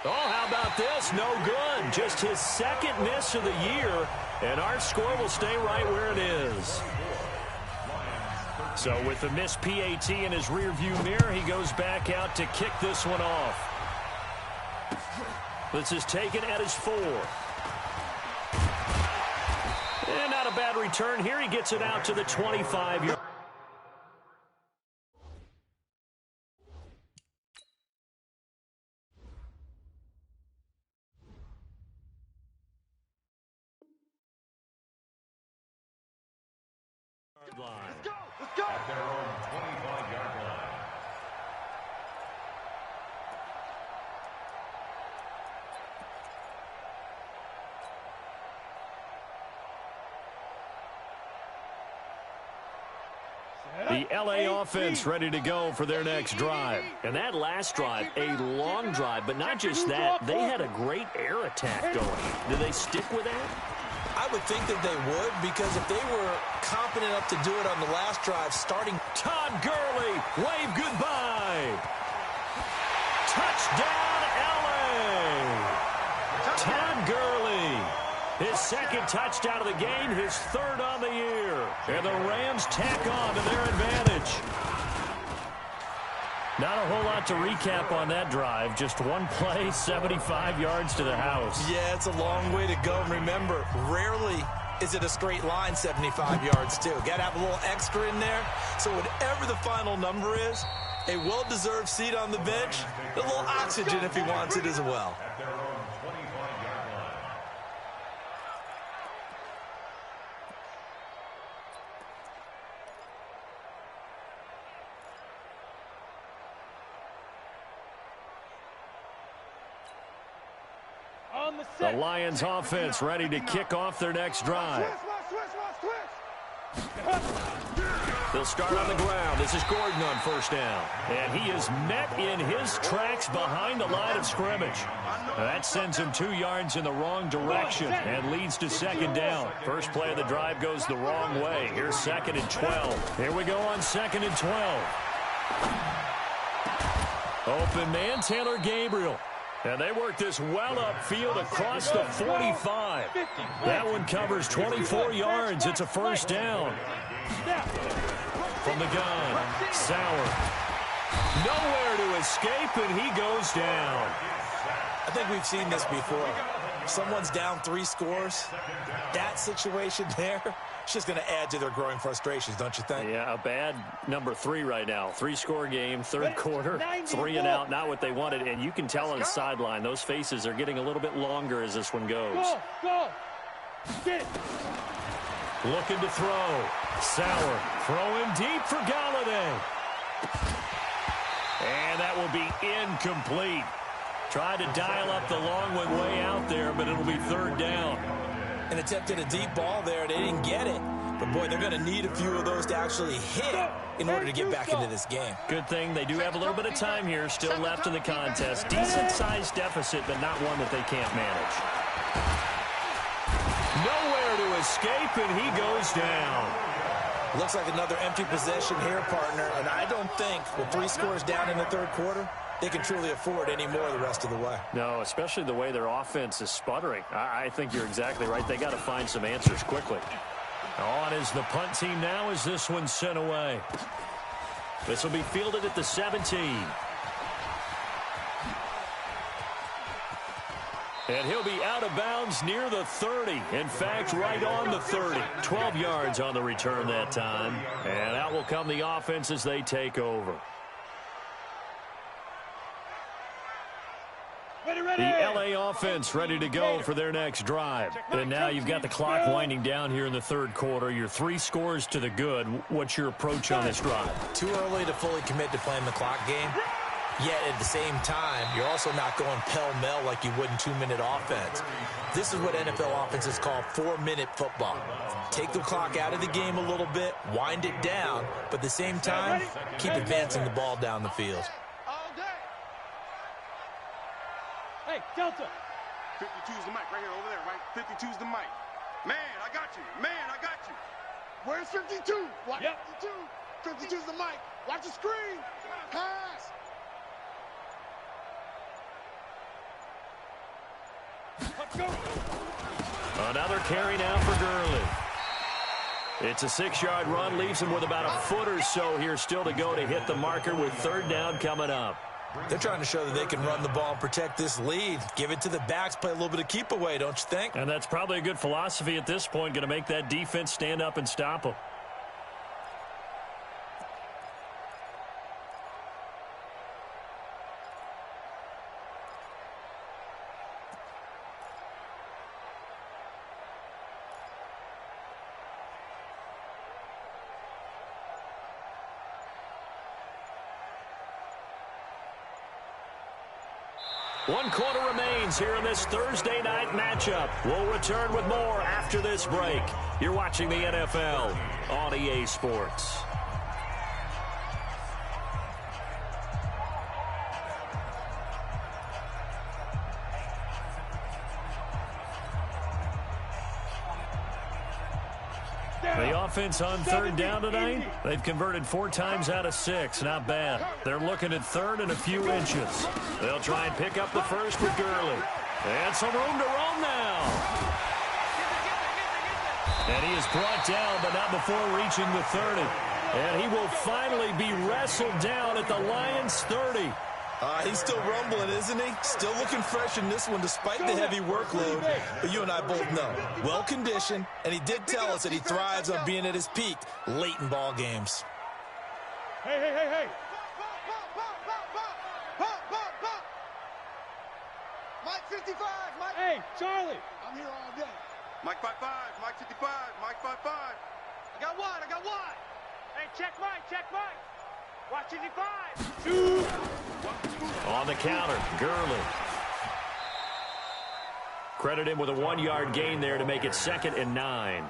Oh, how about this? No good. Just his 2nd miss of the year. And our score will stay right where it is. So with the missed PAT in his rearview mirror, he goes back out to kick this one off. This is taken at his 4. And not a bad return here. He gets it out to the 25-yard. At their own 25-yard line. The L.A. offense ready to go for their next drive. And that last drive, a long drive, but not just that. They had a great air attack going. Do they stick with that? I would think that they would, because if they were confident enough to do it on the last drive, starting Todd Gurley, wave goodbye. Touchdown, L.A. Todd Gurley, his 2nd touchdown of the game, his 3rd on the year. And the Rams tack on to their advantage. Not a whole lot to recap on that drive. Just one play, 75 yards to the house. Yeah, it's a long way to go. And remember, rarely is it a straight line 75 yards, too. Got to have a little extra in there. So whatever the final number is, a well-deserved seat on the bench, a little oxygen if he wants it as well. At their own 25-yard line. The Lions offense ready to kick off their next drive. They'll start on the ground. This is Gordon on first down. And he is met in his tracks behind the line of scrimmage. That sends him 2 yards in the wrong direction and leads to 2nd down. First play of the drive goes the wrong way. Here's 2nd and 12. Here we go on 2nd and 12. Open man, Taylor Gabriel. And they work this well upfield across the 45. That one covers 24 yards. It's a first down. From the gun, Sauer. Nowhere to escape, and he goes down. I think we've seen this before. If someone's down 3 scores, that situation there, it's just going to add to their growing frustrations, don't you think? Yeah, a bad number 3 right now. 3-score game, third quarter, 3 and out, not what they wanted. And you can tell on the sideline, those faces are getting a little bit longer as this one goes. Go. Get it. Looking to throw. Sauer throwing deep for Galladay. And that will be incomplete. Tried to dial up the long one way out there, but it'll be third down. An attempt at a deep ball there. They didn't get it. But, boy, they're going to need a few of those to actually hit in order to get back into this game. Good thing they do have a little bit of time here still left in the contest. Decent-sized deficit, but not one that they can't manage. Nowhere to escape, and he goes down. Looks like another empty possession here, partner. And I don't think with 3 scores down in the third quarter, they can truly afford any more the rest of the way. No, especially the way their offense is sputtering. I think you're exactly right. They got to find some answers quickly. On is the punt team now as this one's sent away. This will be fielded at the 17. And he'll be out of bounds near the 30. In fact, right on the 30. 12 yards on the return that time. And out will come the offense as they take over. The LA offense ready to go for their next drive. And now you've got the clock winding down here in the third quarter. You're 3 scores to the good. What's your approach on this drive? Too early to fully commit to playing the clock game. Yet at the same time, you're also not going pell-mell like you would in 2-minute offense. This is what NFL offenses call 4-minute football. Take the clock out of the game a little bit, wind it down, but at the same time, keep advancing the ball down the field. Hey, Delta. 52's the mic right here over there, right? 52's the mic. Man, I got you. Man, I got you. Where's 52? What? Yep. 52. 52's the mic. Watch the screen. Pass. Let's go. Another carry now for Gurley. It's a 6-yard run, leaves him with about a foot or so here still to go to hit the marker with third down coming up. They're trying to show that they can run the ball and protect this lead. Give it to the backs, play a little bit of keep away, don't you think? And that's probably a good philosophy at this point, going to make that defense stand up and stop them. One quarter remains here in this Thursday night matchup. We'll return with more after this break. You're watching the NFL on EA Sports. The offense on third down tonight, they've converted 4 times out of 6. Not bad. They're looking at third and a few inches. They'll try and pick up the first with Gurley. And some room to roam now. And he is brought down, but not before reaching the 30. And he will finally be wrestled down at the Lions' 30. He's still rumbling, isn't he? Still looking fresh in this one despite the heavy workload. But you and I both know, well-conditioned, and he did tell us that he thrives on being at his peak late in ball games. Hey. Mike 55, Mike. Hey, Charlie. I'm here all day. Mike 55, Mike 55, Mike 55. I got one. Hey, check Mike. Watch 55. 2. On the counter, Gurley. Credit him with a 1-yard gain there to make it 2nd and 9.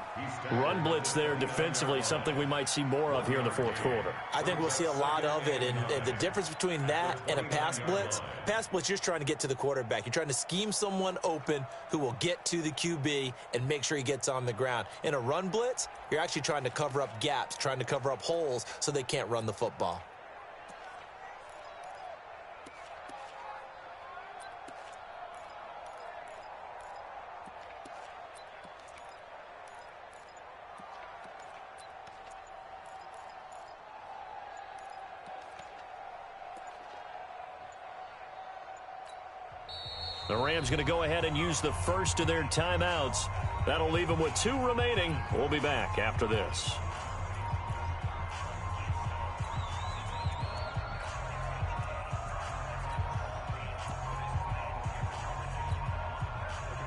Run blitz there defensively, something we might see more of here in the fourth quarter. I think we'll see a lot of it, and the difference between that and a pass blitz, you're just trying to get to the quarterback. You're trying to scheme someone open who will get to the QB and make sure he gets on the ground. In a run blitz, you're actually trying to cover up gaps, trying to cover up holes so they can't run the football. The Rams going to go ahead and use the first of their timeouts. That'll leave them with 2 remaining. We'll be back after this.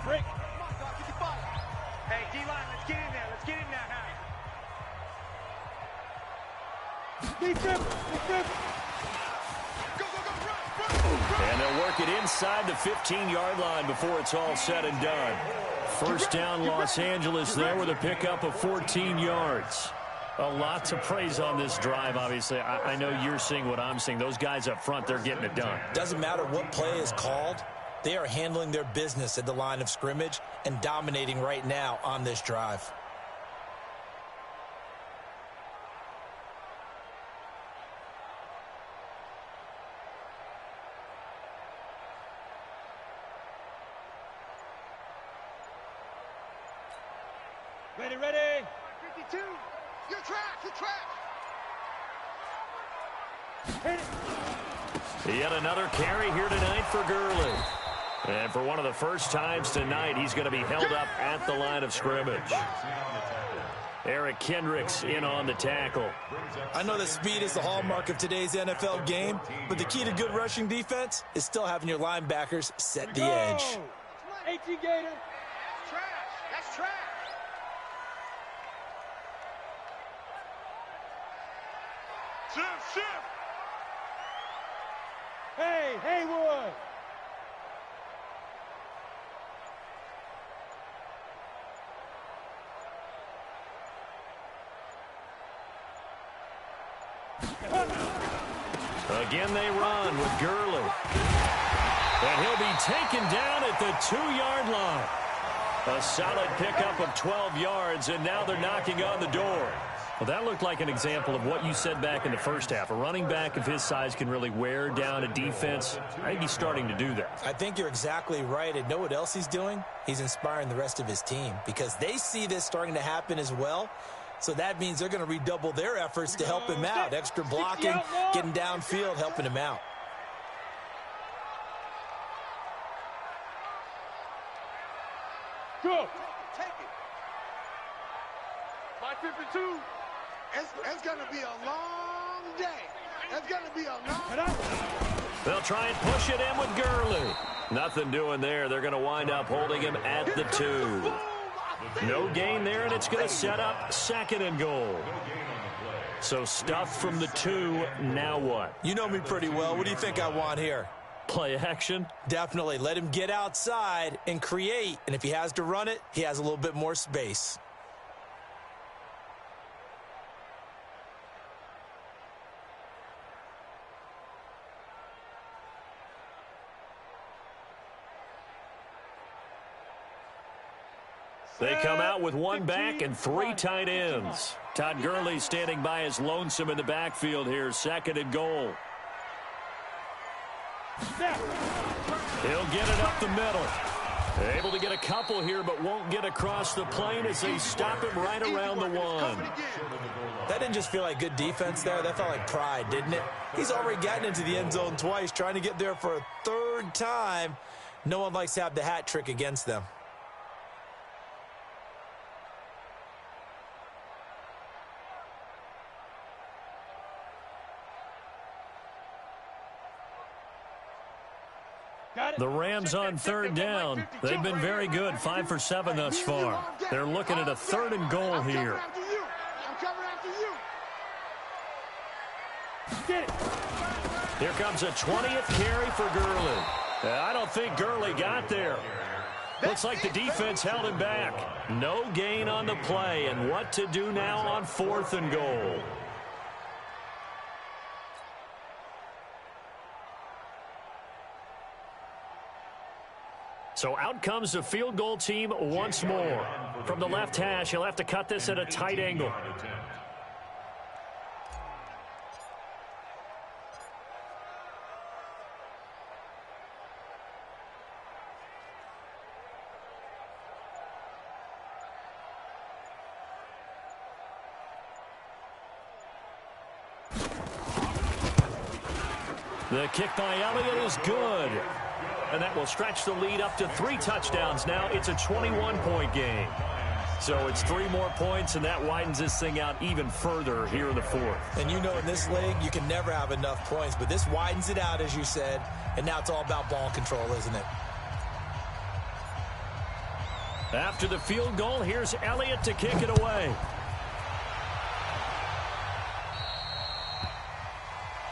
Break. Come on, dog. Get the ball. Hey, D-line, let's get in there. Let's get in there now. Defense. Go, run. And they'll work it inside the 15-yard line before it's all said and done. First down, Los Angeles there with a pickup of 14 yards. A lot to praise on this drive, obviously. I know you're seeing what I'm seeing. Those guys up front, they're getting it done. Doesn't matter what play is called. They are handling their business at the line of scrimmage and dominating right now on this drive. Ready. 52. You're trash. Hit it. Yet another carry here tonight for Gurley. And for one of the first times tonight, he's going to be held up at the line of scrimmage. Eric Kendricks in on the tackle. I know that speed is the hallmark of today's NFL game, but the key to good rushing defense is still having your linebackers set the edge. 18 Gator. That's trash. Shift. Hey, Haywood. Again they run with Gurley. And he'll be taken down at the 2-yard line. A solid pickup of 12 yards, and now they're knocking on the door. Well, that looked like an example of what you said back in the first half. A running back of his size can really wear down a defense. I think he's starting to do that. I think you're exactly right. And know what else he's doing? He's inspiring the rest of his team because they see this starting to happen as well. So that means they're going to redouble their efforts to help him out. Extra blocking, getting downfield, helping him out. Go. Take it. 552. It's going to be a long day. It's going to be a long day. They'll try and push it in with Gurley. Nothing doing there. They're going to wind up holding him at the 2. No gain there, and it's going to set up 2nd and goal. So stuff from the 2. Now what? You know me pretty well. What do you think I want here? Play action? Definitely. Let him get outside and create. And if he has to run it, he has a little bit more space. They come out with 1 back and 3 tight ends. Todd Gurley standing by as lonesome in the backfield here. 2nd and goal. He'll get it up the middle. Able to get a couple here, but won't get across the plane as they stop him right around the 1. That didn't just feel like good defense there. That felt like pride, didn't it? He's already gotten into the end zone twice, trying to get there for a 3rd time. No one likes to have the hat trick against them. The Rams on 3rd down. They've been very good, 5 for 7 thus far. They're looking at a 3rd and goal here. Here comes a 20th carry for Gurley. I don't think Gurley got there. Looks like the defense held him back. No gain on the play, and what to do now on 4th and goal. So out comes the field goal team once more. From the left hash, he'll have to cut this at a tight angle. The kick by Elliott is good. and that will stretch the lead up to 3 touchdowns now. It's a 21-point game. So it's 3 more points, and that widens this thing out even further here in the fourth. And you know in this league, you can never have enough points, but this widens it out, as you said, and now it's all about ball control, isn't it? After the field goal, here's Elliott to kick it away.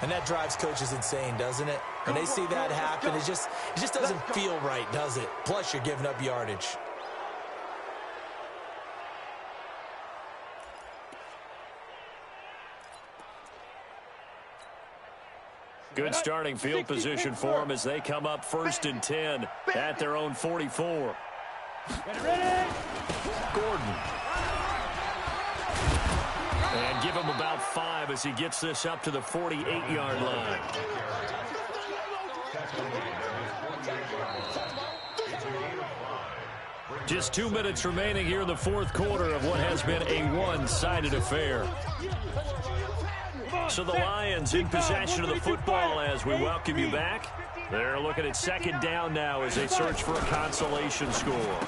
And that drives coaches insane, doesn't it? When they see that happen, it just doesn't feel right, does it? Plus, you're giving up yardage. Good starting field position for them as they come up 1st and 10 at their own 44. Gordon. And give him about 5 as he gets this up to the 48-yard line. Just 2 minutes remaining here in the fourth quarter of what has been a one-sided affair. So the Lions in possession of the football as we welcome you back. They're looking at 2nd down now as they search for a consolation score.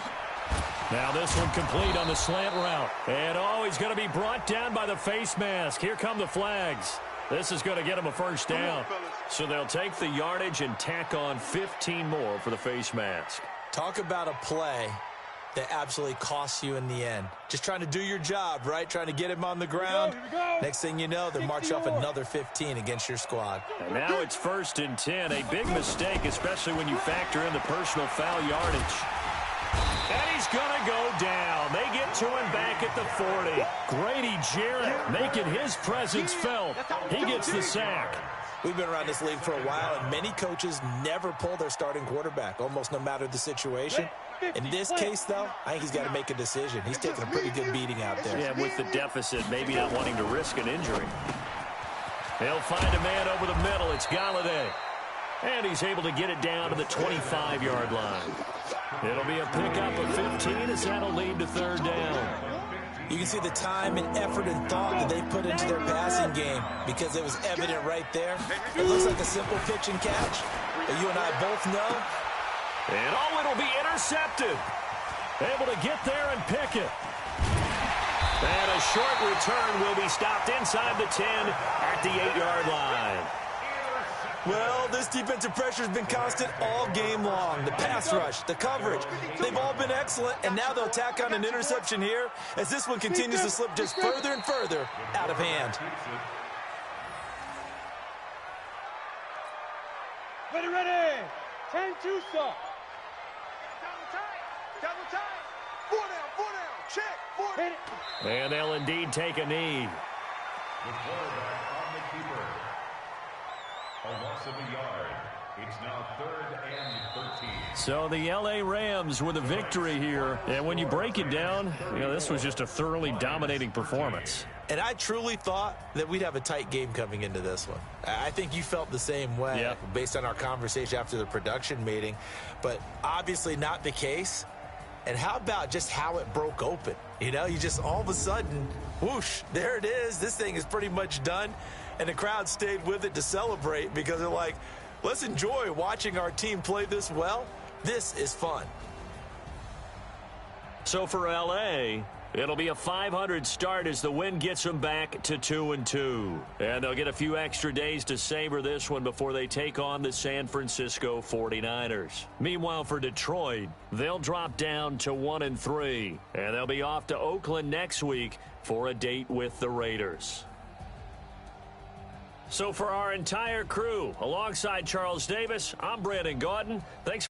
Now this one complete on the slant route. And he's going to be brought down by the face mask. Here come the flags. This is going to get him a 1st down. So they'll take the yardage and tack on 15 more for the face mask. Talk about a play that absolutely costs you in the end. Just trying to do your job, right? Trying to get him on the ground. Next thing you know, they march off another 15 against your squad. And now it's 1st and 10. A big mistake, especially when you factor in the personal foul yardage. And he's going to go down. They get to him back at the 40. Grady Jarrett making his presence felt. He gets the sack. We've been around this league for a while, and many coaches never pull their starting quarterback, almost no matter the situation. In this case, though, I think he's got to make a decision. He's taking a pretty good beating out there. Yeah, with the deficit, maybe not wanting to risk an injury. They'll find a man over the middle. It's Galladay. And he's able to get it down to the 25-yard line. It'll be a pickup of 15 as that'll lead to 3rd down. You can see the time and effort and thought that they put into their passing game because it was evident right there. It looks like a simple pitch and catch, but you and I both know. And it'll be intercepted. Able to get there and pick it. And a short return will be stopped inside the 10 at the 8-yard line. Well, this defensive pressure has been constant all game long. The pass rush, the coverage, they've all been excellent, and now they'll tack on an interception here as this one continues to slip just further and further out of hand. Ready. 10-2 stop. Double tight. 4 down. Check. 4 down. And they'll indeed take a knee. The quarterback on the keeper. A loss of a yard. It's now 3rd and 13. So the L.A. Rams with a victory here. And when you break it down, this was just a thoroughly dominating performance. And I truly thought that we'd have a tight game coming into this one. I think you felt the same way based on our conversation after the production meeting. But obviously not the case. And how about just how it broke open? You just all of a sudden, whoosh, there it is. This thing is pretty much done. And the crowd stayed with it to celebrate because they're like, let's enjoy watching our team play this well. This is fun. So for L.A., it'll be a .500 start as the win gets them back to 2-2. And they'll get a few extra days to savor this one before they take on the San Francisco 49ers. Meanwhile, for Detroit, they'll drop down to 1-3. And they'll be off to Oakland next week for a date with the Raiders. So for our entire crew, alongside Charles Davis, I'm Brandon Gaudin. Thanks